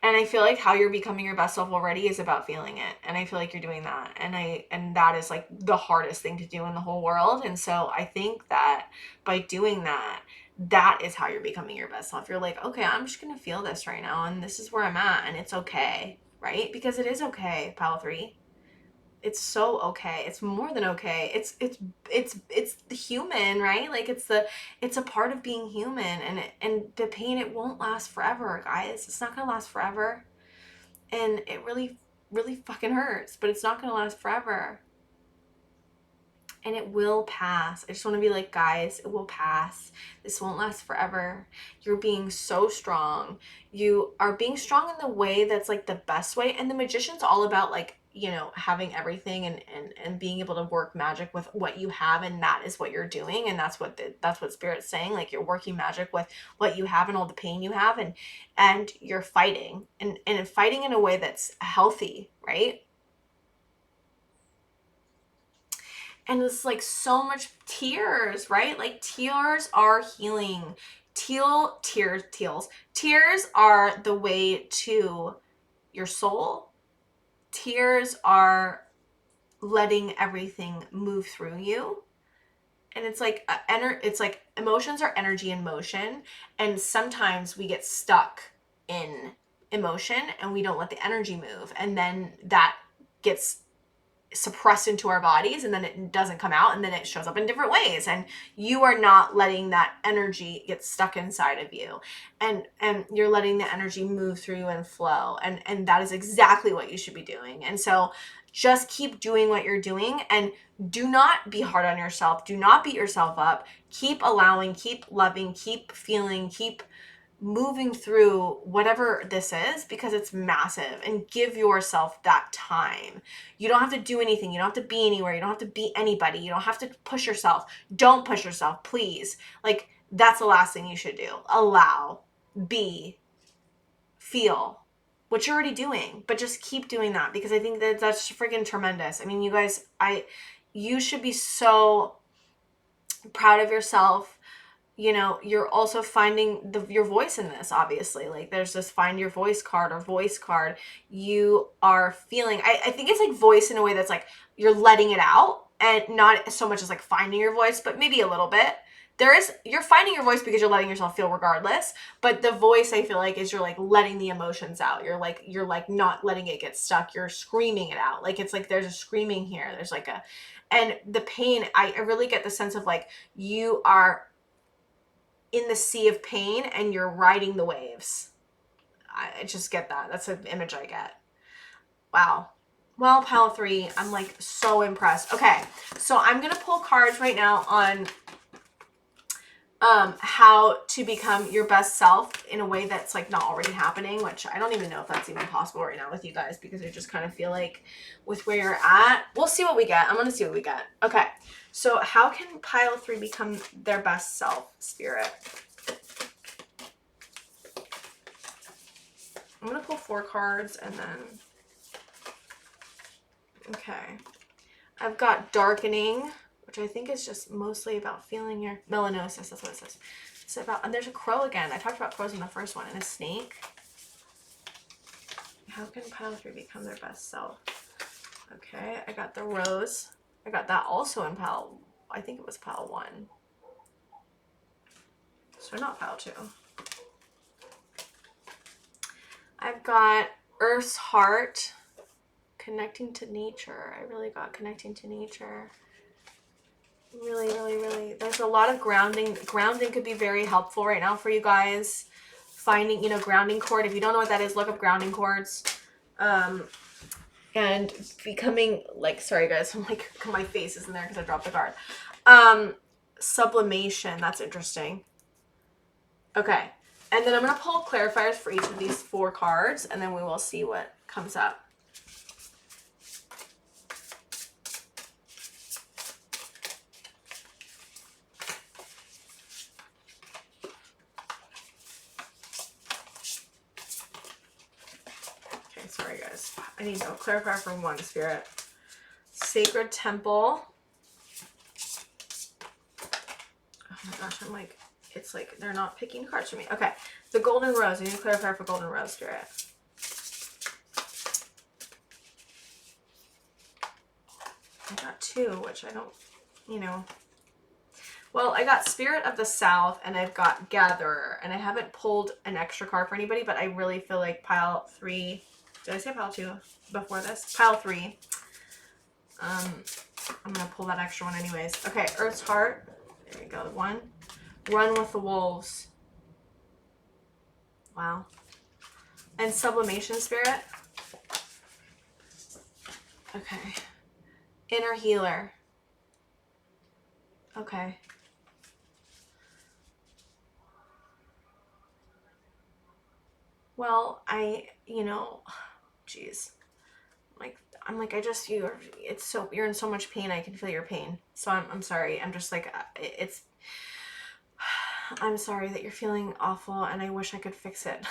And I feel like how you're becoming your best self already is about feeling it. And I feel like you're doing that. And that is like the hardest thing to do in the whole world. And so I think that by doing that, that is how you're becoming your best self. You're like, okay, I'm just going to feel this right now. And this is where I'm at. And it's okay, right? Because it is okay, pile 3. It's so okay. It's more than okay. It's the human, right? Like it's a part of being human, and the pain, it won't last forever, guys. It's not gonna last forever. And it really, really fucking hurts, but it's not gonna last forever. And it will pass. I just want to be like, guys, it will pass. This won't last forever. You're being so strong. You are being strong in the way that's like the best way. And the magician's all about like, you know, having everything and being able to work magic with what you have, and that is what you're doing. And that's what Spirit's saying. Like, you're working magic with what you have and all the pain you have, and you're fighting and fighting in a way that's healthy, right? And it's like so much tears, right? Like, tears are healing. Tears are the way to your soul. Tears are letting everything move through you. And it's like it's like emotions are energy in motion, and sometimes we get stuck in emotion and we don't let the energy move, and then that gets suppressed into our bodies, and then it doesn't come out, and then it shows up in different ways, and you are not letting that energy get stuck inside of you, and you're letting the energy move through you and flow, and that is exactly what you should be doing. And so just keep doing what you're doing, and do not be hard on yourself. Do not beat yourself up. Keep allowing, keep loving, keep feeling, keep moving through whatever this is, because it's massive, and give yourself that time. You don't have to do anything. You don't have to be anywhere. You don't have to be anybody. You don't have to push yourself. Don't push yourself, please. Like, that's the last thing you should do. Allow, be, feel what you're already doing, but just keep doing that, because I think that that's freaking tremendous. I mean, you guys, you should be so proud of yourself. You know, you're also finding your voice in this, obviously. Like, there's this find your voice card or voice card. You are feeling, I think it's like voice in a way that's like you're letting it out, and not so much as like finding your voice, but maybe a little bit. You're finding your voice because you're letting yourself feel regardless, but the voice, I feel like, is you're like letting the emotions out. You're like not letting it get stuck. You're screaming it out. Like, it's like there's a screaming here. There's like and the pain, I really get the sense of like you are in the sea of pain and you're riding the waves. I just get that. That's an image I get. Wow. Well, pile 3, I'm like so impressed. Okay, so I'm gonna pull cards right now on how to become your best self in a way that's like not already happening, which I don't even know if that's even possible right now with you guys, because I just kind of feel like with where you're at, we'll see what we get. I'm gonna see what we get. Okay, so how can pile 3 become their best self, Spirit? I'm gonna pull 4 cards, and then, okay, I've got darkening, which I think is just mostly about feeling your melanosis. That's what it says. It's about, and there's a crow again. I talked about crows in the first one, and a snake. How can pile 3 become their best self? Okay, I got the rose. I got that also in pile, I think it was pile 1. So not pile 2. I've got Earth's Heart, connecting to nature. I really got connecting to nature. Really, really, really. There's a lot of grounding. Grounding could be very helpful right now for you guys. Finding, you know, grounding cord. If you don't know what that is, look up grounding cords. And becoming, like, sorry guys, I'm like, my face is in there because I dropped the card. Sublimation, that's interesting. Okay, and then I'm going to pull clarifiers for each of these 4 cards, and then we will see what comes up. Sorry, guys. I need to clarify for one, Spirit. Sacred Temple. Oh my gosh, I'm like, it's like they're not picking cards for me. Okay, the Golden Rose. I need to clarify for Golden Rose, Spirit. I got 2, which I don't, you know. Well, I got Spirit of the South, and I've got Gatherer, and I haven't pulled an extra card for anybody, but I really feel like pile 3. Did I say pile 2 before this? Pile 3. I'm gonna pull that extra one anyways. Okay, Earth's Heart. There you go. 1. Run with the Wolves. Wow. And Sublimation Spirit. Okay. Inner Healer. Okay. Well, you know, geez. You're in so much pain. I can feel your pain. So I'm sorry. I'm just like, I'm sorry that you're feeling awful, and I wish I could fix it.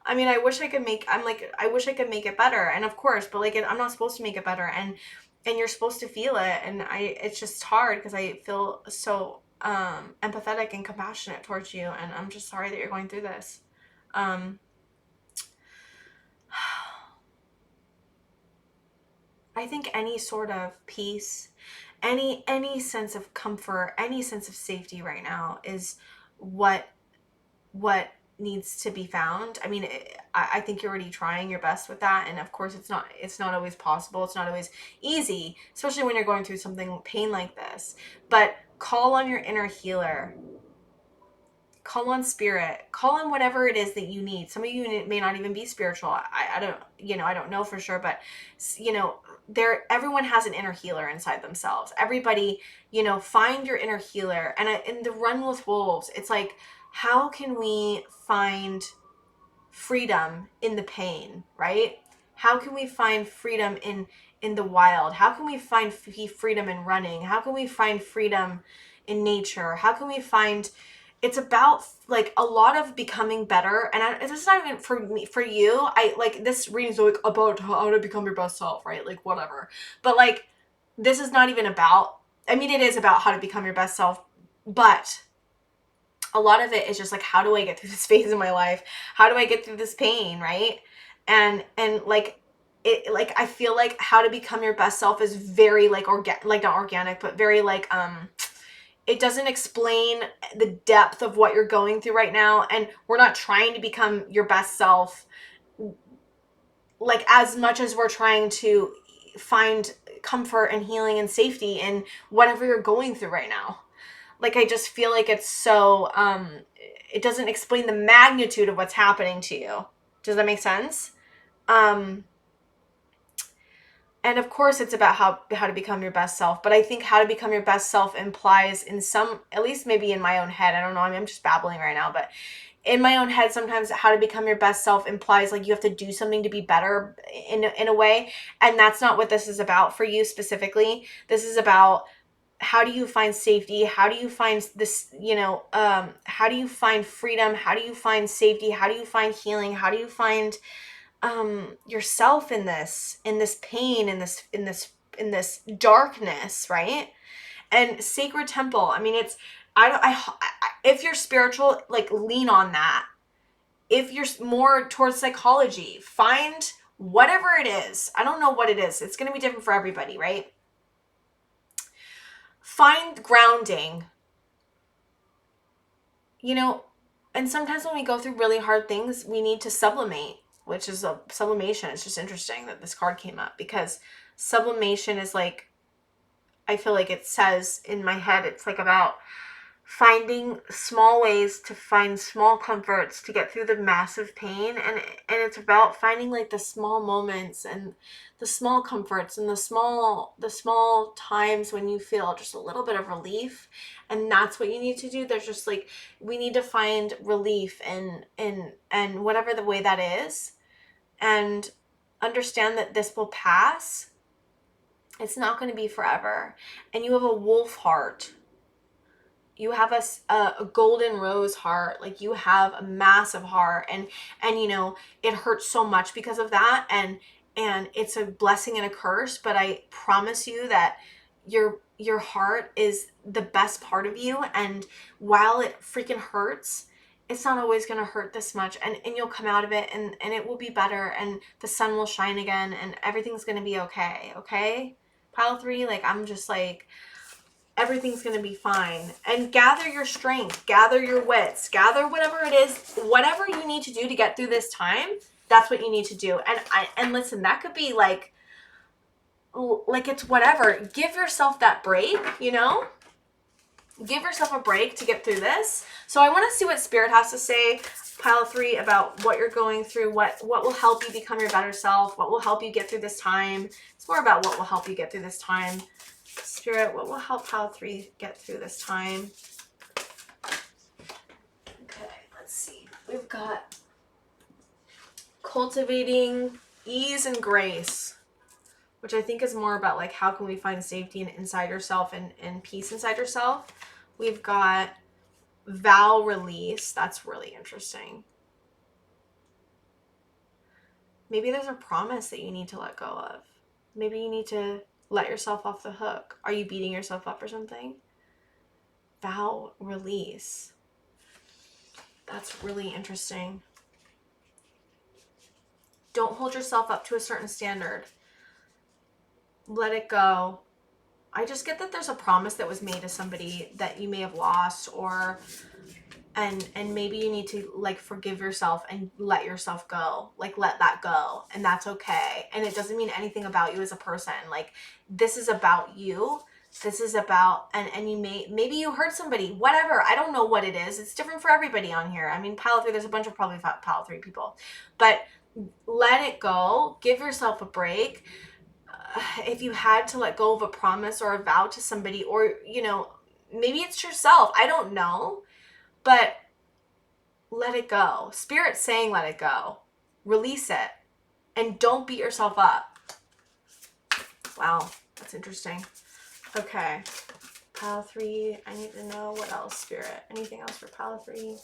I mean, I wish I could make it better. And of course, but like, I'm not supposed to make it better. And you're supposed to feel it. And it's just hard because I feel so, empathetic and compassionate towards you. And I'm just sorry that you're going through this. I think any sort of peace, any sense of comfort, any sense of safety right now is what needs to be found. I mean, I think you're already trying your best with that, and of course it's not always possible. It's not always easy, especially when you're going through something pain like this. But call on your inner healer. Call on Spirit. Call on whatever it is that you need. Some of you may not even be spiritual. I don't know for sure, but everyone has an inner healer inside themselves. Everybody, find your inner healer. And in the Run with Wolves, it's like, how can we find freedom in the pain, right? How can we find freedom in the wild? How can we find freedom in running? How can we find freedom in nature? How can we find... It's about like a lot of becoming better, and this is not even for me, for you. I like this reading is like about how to become your best self, right? Like whatever. But like, this is not even about. I mean, it is about how to become your best self, but a lot of it is just like, how do I get through this phase in my life? How do I get through this pain, right? And like it, like I feel like how to become your best self is very like like not organic, but very like it doesn't explain the depth of what you're going through right now. And we're not trying to become your best self like as much as we're trying to find comfort and healing and safety in whatever you're going through right now. Like, I just feel like it's so, it doesn't explain the magnitude of what's happening to you. Does that make sense? And of course it's about how to become your best self. But I think how to become your best self implies in some, at least maybe in my own head, I don't know, I mean, I'm just babbling right now, but in my own head, sometimes how to become your best self implies like you have to do something to be better in a way. And that's not what this is about for you specifically. This is about how do you find safety? How do you find this, how do you find freedom? How do you find safety? How do you find healing? How do you find yourself in this pain, in this darkness, right? And Sacred Temple, I mean, it's, if you're spiritual, like lean on that. If you're more towards psychology, find whatever it is. I don't know what it is. It's going to be different for everybody, right? Find grounding, and sometimes when we go through really hard things, we need to sublimate, which is a sublimation. It's just interesting that this card came up because sublimation is like, I feel like it says in my head, it's like about finding small ways to find small comforts to get through the massive pain. And it's about finding like the small moments and the small comforts and the small times when you feel just a little bit of relief. And that's what you need to do. There's just like, we need to find relief in whatever the way that is, and understand that this will pass. It's not going to be forever. And you have a wolf heart. you have a golden rose heart. Like, you have a massive heart, and you know, it hurts so much because of that, and it's a blessing and a curse, but I promise you that your heart is the best part of you, and while it freaking hurts, it's not always going to hurt this much, and you'll come out of it, and it will be better, and the sun will shine again, and everything's going to be okay. Okay, pile 3, like, I'm just like, everything's going to be fine. And gather your strength, gather your wits, gather whatever it is, whatever you need to do to get through this time. That's what you need to do. And listen, that could be like it's whatever. Give yourself that break, you know? Give yourself a break to get through this. So I want to see what Spirit has to say, pile 3, about what you're going through, what will help you become your better self, what will help you get through this time. It's more about what will help you get through this time. Spirit, what will help pile 3 get through this time? Okay, let's see. We've got cultivating ease and grace, which I think is more about like, how can we find safety inside yourself and peace inside yourself. We've got vow release. That's really interesting. Maybe there's a promise that you need to let go of. Maybe you need to let yourself off the hook. Are you beating yourself up or something? Vow release. That's really interesting. Don't hold yourself up to a certain standard. Let it go. I just get that there's a promise that was made to somebody that you may have lost, or and maybe you need to like forgive yourself and let yourself go. Like, let that go, and that's okay. And it doesn't mean anything about you as a person. Like, this is about you. This is about, and you maybe you hurt somebody, whatever. I don't know what it is. It's different for everybody on here. I mean, pile 3, there's a bunch of probably pile 3 people, but let it go. Give yourself a break. If you had to let go of a promise or a vow to somebody, or, you know, maybe it's yourself, I don't know, but let it go. Spirit's saying let it go. Release it, and don't beat yourself up. Wow, that's interesting. Okay, pile 3, I need to know what else, Spirit. Anything else for pile 3?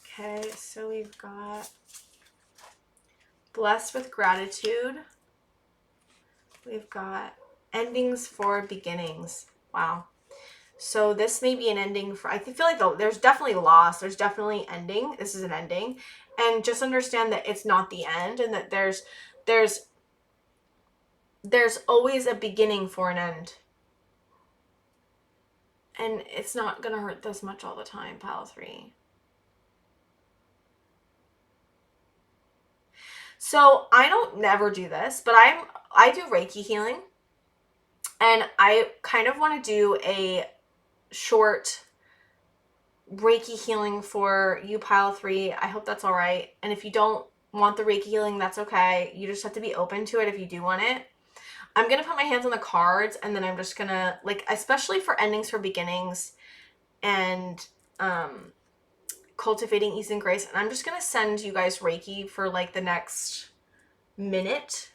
Okay, so we've got blessed with gratitude. We've got endings for beginnings. Wow. So this may be an ending for, I feel like there's definitely loss. There's definitely ending. This is an ending. And just understand that it's not the end, and that there's always a beginning for an end. And it's not going to hurt this much all the time, pile 3. So I don't never do this, but I do Reiki healing, and I kind of want to do a short Reiki healing for you, pile 3. I hope that's all right. And if you don't want the Reiki healing, that's okay. You just have to be open to it if you do want it. I'm going to put my hands on the cards, and then I'm just going to, like, especially for endings for beginnings and cultivating ease and grace, and I'm just going to send you guys Reiki for like the next minute,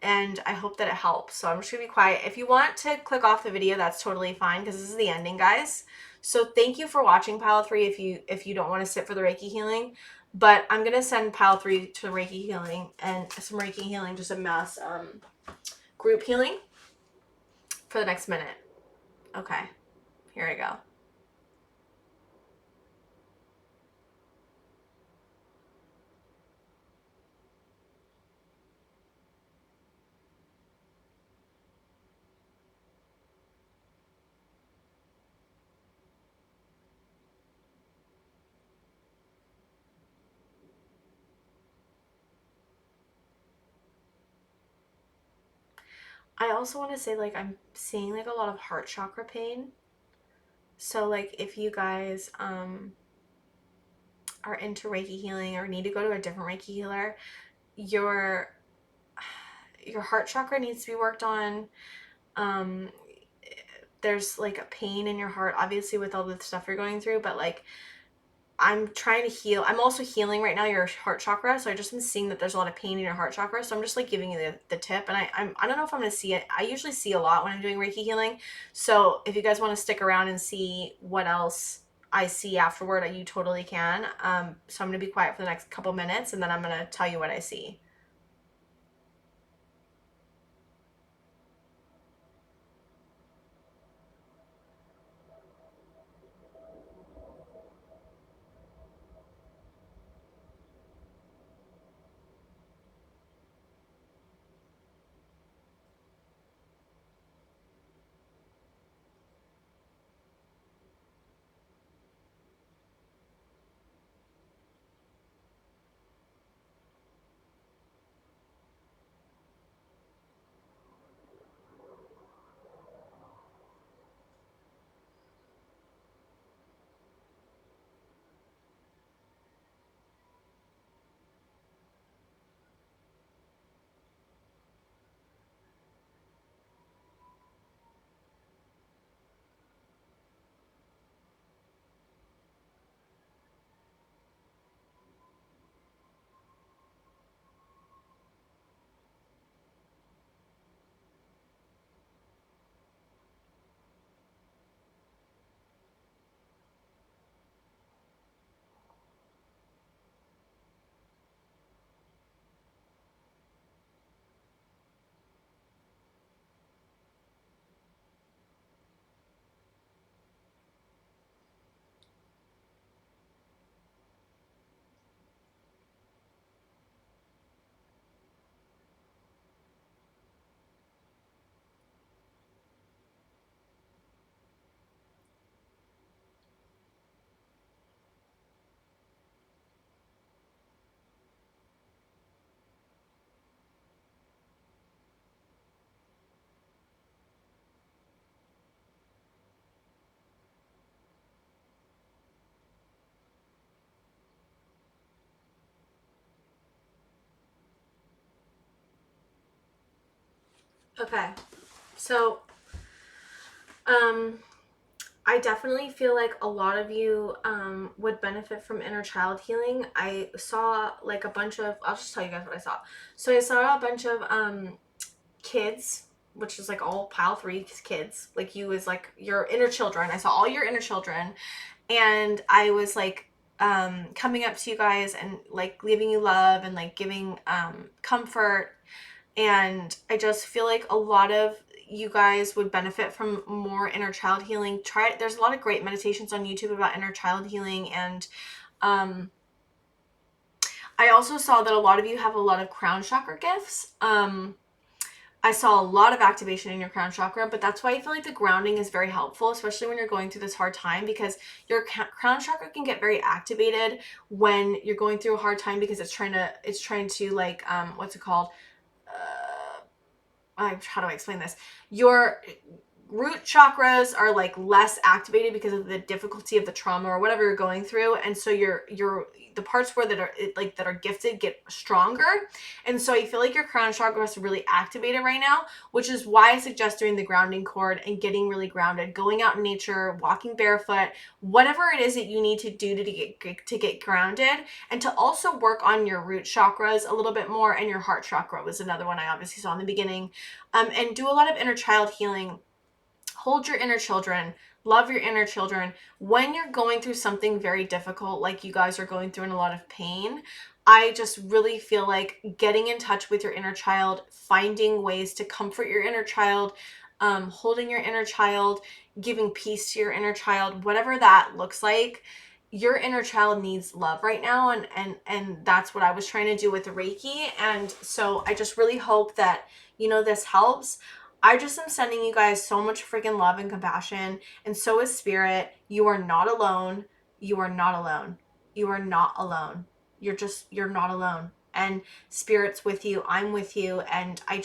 and I hope that it helps. So I'm just going to be quiet. If you want to click off the video, that's totally fine, because this is the ending, guys. So thank you for watching, pile 3, if you don't want to sit for the Reiki healing. But I'm going to send pile 3 to Reiki healing, and some Reiki healing, just a mass group healing for the next minute. Okay, here I go. I also want to say, like, I'm seeing like a lot of heart chakra pain. So like, if you guys are into Reiki healing or need to go to a different Reiki healer, your heart chakra needs to be worked on. There's like a pain in your heart, obviously, with all the stuff you're going through, but like, I'm trying to heal. I'm also healing right now your heart chakra. So I just been seeing that there's a lot of pain in your heart chakra. So I'm just like giving you the tip. And I don't know if I'm going to see it. I usually see a lot when I'm doing Reiki healing. So if you guys want to stick around and see what else I see afterward, you totally can. So I'm going to be quiet for the next couple minutes and then I'm going to tell you what I see. Okay. So, I definitely feel like a lot of you would benefit from inner child healing. I saw like a bunch of, I'll just tell you guys what I saw. So I saw a bunch of kids, which is like all pile three kids, like you is like your inner children. I saw all your inner children and I was like coming up to you guys and like leaving you love and like giving comfort. And I just feel like a lot of you guys would benefit from more inner child healing. Try it. There's a lot of great meditations on YouTube about inner child healing. And I also saw that a lot of you have a lot of crown chakra gifts. I saw a lot of activation in your crown chakra, but that's why I feel like the grounding is very helpful, especially when you're going through this hard time, because your crown chakra can get very activated when you're going through a hard time because it's trying to like, what's it called? How do I explain this? Your root chakras are like less activated because of the difficulty of the trauma or whatever you're going through, and so your the parts where that are gifted get stronger, and so I feel like your crown chakra is really activated right now, which is why I suggest doing the grounding cord and getting really grounded, going out in nature, walking barefoot, whatever it is that you need to do to get grounded, and to also work on your root chakras a little bit more, and your heart chakra was another one I obviously saw in the beginning, and do a lot of inner child healing. Hold your inner children, love your inner children. When you're going through something very difficult, like you guys are going through in a lot of pain, I just really feel like getting in touch with your inner child, finding ways to comfort your inner child, holding your inner child, giving peace to your inner child, whatever that looks like. Your inner child needs love right now, and that's what I was trying to do with the Reiki. And so I just really hope that this helps. I just am sending you guys so much freaking love and compassion, and so is Spirit. You are not alone. You are not alone. You are not alone. You're not alone. And Spirit's with you. I'm with you. And I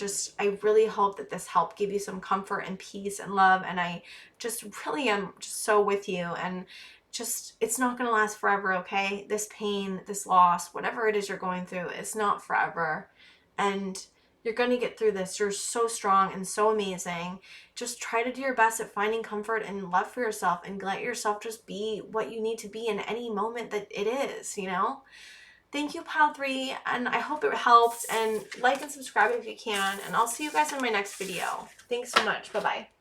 really hope that this helped give you some comfort and peace and love. And I just really am just so with you. And just, it's not going to last forever, okay? This pain, this loss, whatever it is you're going through, it's not forever. And You're going to get through this. You're so strong and so amazing. Just try to do your best at finding comfort and love for yourself, and let yourself just be what you need to be in any moment that it is, you know? Thank you, Pile 3, and I hope it helped. And like and subscribe if you can, and I'll see you guys in my next video. Thanks so much. Bye-bye.